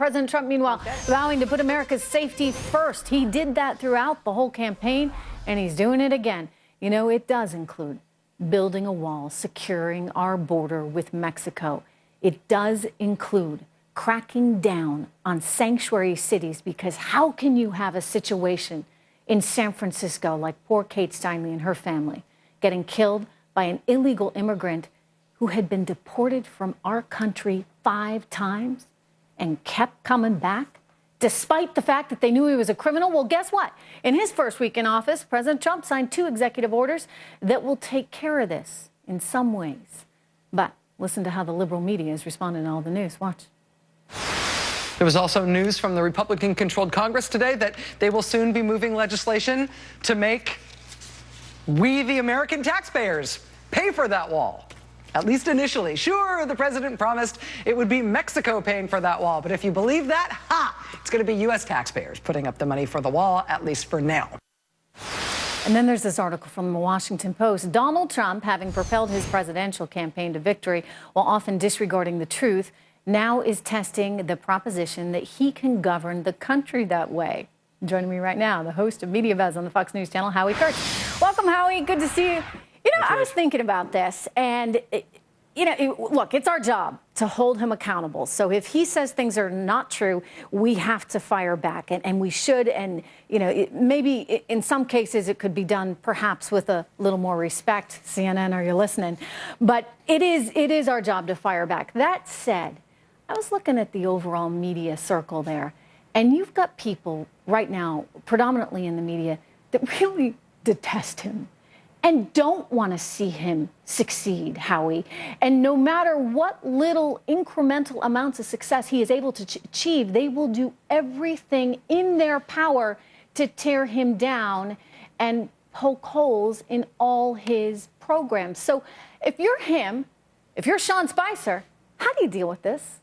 President Trump, meanwhile, vowing to put America's safety first. He did that throughout the whole campaign, and he's doing it again. You know, it does include building a wall, securing our border with Mexico. It does include cracking down on sanctuary cities, because how can you have a situation in San Francisco like poor Kate Steinle and her family getting killed by an illegal immigrant who had been deported from our country 5 times and kept coming back despite the fact that they knew he was a criminal? Well, guess what? In his first week in office, President Trump signed 2 executive orders that will take care of this in some ways. But listen to how the liberal media is responding to all the news. Watch. There was also news from the Republican-controlled Congress today that they will soon be moving legislation to make we, the American taxpayers, pay for that wall. At least initially. Sure, the president promised it would be Mexico paying for that wall, but if you believe that, it's going to be U.S. taxpayers putting up the money for the wall, at least for now. And then there's this article from the Washington Post. Donald Trump, having propelled his presidential campaign to victory while often disregarding the truth, now is testing the proposition that he can govern the country that way. Joining me right now, the host of Media Buzz on the Fox News Channel, Howie Kurtz. Welcome, Howie. Good to see you. You know, I was thinking about this, and, look, it's our job to hold him accountable. So if he says things are not true, we have to fire back, and we should. And, maybe in some cases it could be done perhaps with a little more respect. CNN, are you listening? But it is our job to fire back. That said, I was looking at the overall media circle there, and you've got people right now, predominantly in the media, that really detest him and don't want to see him succeed, Howie. And no matter what little incremental amounts of success he is able to achieve, they will do everything in their power to tear him down and poke holes in all his programs. So if you're him, if you're Sean Spicer, how do you deal with this?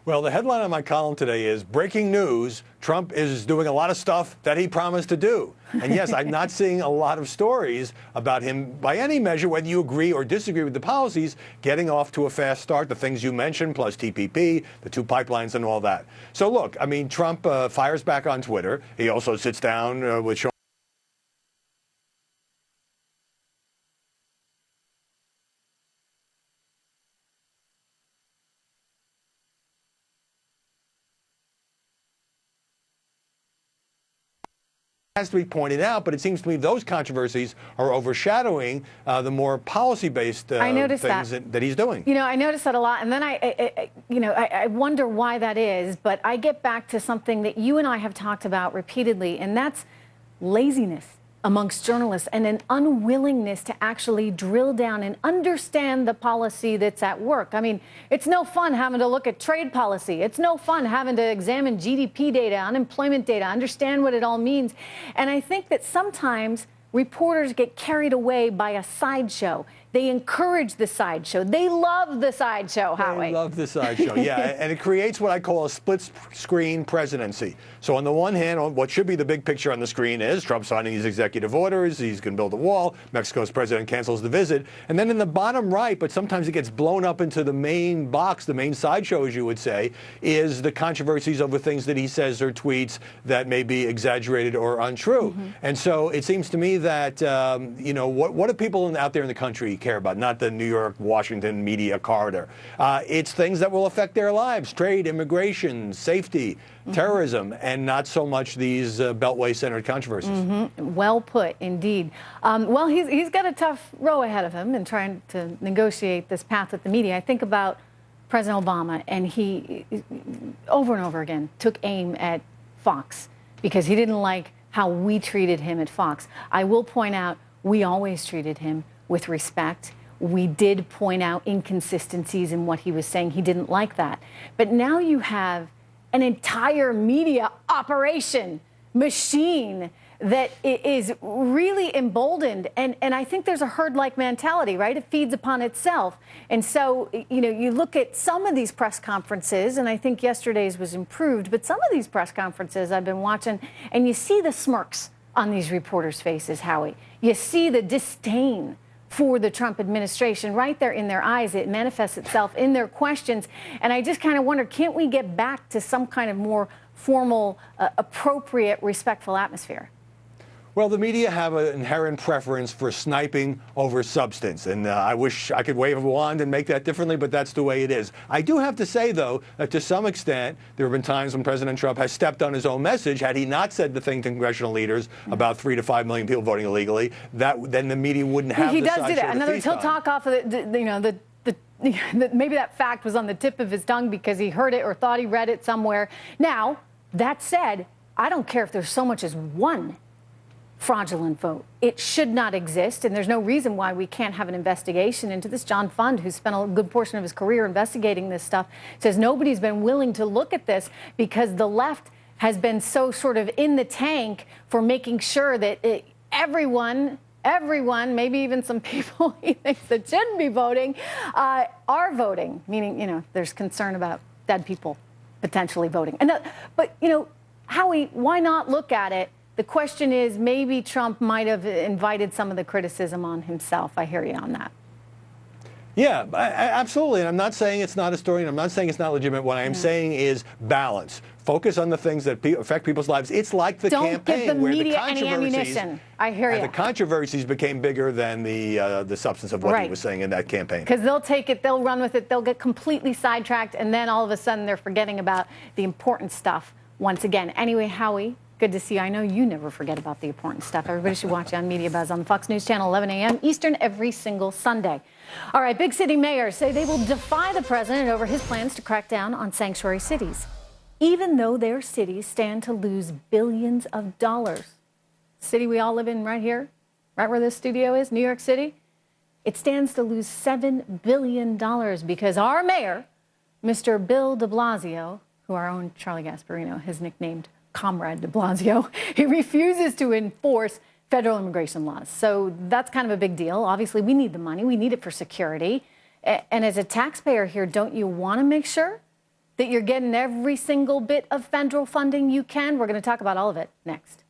Well, the headline on my column today is breaking news. Trump is doing a lot of stuff that he promised to do. And yes, I'm not seeing a lot of stories about him, by any measure, whether you agree or disagree with the policies, getting off to a fast start, the things you mentioned, plus TPP, the 2 pipelines and all that. So look, I mean, Trump fires back on Twitter. He also sits down with Sean has to be pointed out, but it seems to me those controversies are overshadowing the more policy-based things that he's doing. You know, I noticed that a lot, and then I wonder why that is, but I get back to something that you and I have talked about repeatedly, and that's laziness amongst journalists and an unwillingness to actually drill down and understand the policy that's at work. I mean, it's no fun having to look at trade policy. It's no fun having to examine GDP data, unemployment data, understand what it all means. And I think that sometimes reporters get carried away by a sideshow. They encourage the sideshow. They love the sideshow, Howie. They love the sideshow, yeah. And it creates what I call a split-screen presidency. So on the one hand, what should be the big picture on the screen is Trump signing these executive orders, he's going to build a wall, Mexico's president cancels the visit. And then in the bottom right, but sometimes it gets blown up into the main box, the main sideshow, as you would say, is the controversies over things that he says or tweets that may be exaggerated or untrue. Mm-hmm. And so it seems to me that, what do people out there in the country care about? Not the New York, Washington media corridor. It's things that will affect their lives: trade, immigration, safety, terrorism, and not so much these Beltway-centered controversies. Mm-hmm. Well put, indeed. Well, he's got a tough row ahead of him in trying to negotiate this path with the media. I think about President Obama, and he, over and over again, took aim at Fox because he didn't like how we treated him at Fox. I will point out, we always treated him with respect. We did point out inconsistencies in what he was saying. He didn't like that. But now you have an entire media operation machine that is really emboldened. And I think there's a herd-like mentality, right? It feeds upon itself. And so, you look at some of these press conferences, and I think yesterday's was improved, but some of these press conferences I've been watching, and you see the smirks on these reporters' faces, Howie. You see the disdain for the Trump administration right there in their eyes. It manifests itself in their questions. And I just kind of wonder, can't we get back to some kind of more formal, appropriate, respectful atmosphere? Well, the media have an inherent preference for sniping over substance, and I wish I could wave a wand and make that differently, but that's the way it is. I do have to say, though, that to some extent, there have been times when President Trump has stepped on his own message. Had he not said the thing to congressional leaders about 3 to 5 million people voting illegally, then the media wouldn't have. He does do that. In other words, he'll talk off of maybe that fact was on the tip of his tongue because he heard it or thought he read it somewhere. Now, that said, I don't care if there's so much as one fraudulent vote. It should not exist, and there's no reason why we can't have an investigation into this. John Fund, who spent a good portion of his career investigating this stuff, says nobody's been willing to look at this because the left has been so sort of in the tank for making sure that everyone, maybe even some people he thinks that shouldn't be voting, are voting, meaning, there's concern about dead people potentially voting. But, Howie, why not look at it? The question is, maybe Trump might have invited some of the criticism on himself. I hear you on that. Yeah, absolutely. And I'm not saying it's not a story, and I'm not saying it's not legitimate. What I'm saying is balance. Focus on the things that affect people's lives. It's like the campaign give the where media the controversies, any ammunition. I hear you. The controversies became bigger than the substance of what he was saying in that campaign. Because they'll take it, they'll run with it, they'll get completely sidetracked, and then all of a sudden they're forgetting about the important stuff once again. Anyway, Howie, good to see you. I know you never forget about the important stuff. Everybody should watch you on Media Buzz on the Fox News Channel, 11 a.m. Eastern every single Sunday. All right, big city mayors say they will defy the president over his plans to crack down on sanctuary cities, even though their cities stand to lose billions of dollars. City we all live in right here, right where this studio is, New York City, it stands to lose $7 billion because our mayor, Mr. Bill de Blasio, who our own Charlie Gasparino has nicknamed Comrade de Blasio, he refuses to enforce federal immigration laws. So that's kind of a big deal. Obviously, we need the money. We need it for security. And as a taxpayer here, don't you want to make sure that you're getting every single bit of federal funding you can? We're going to talk about all of it next.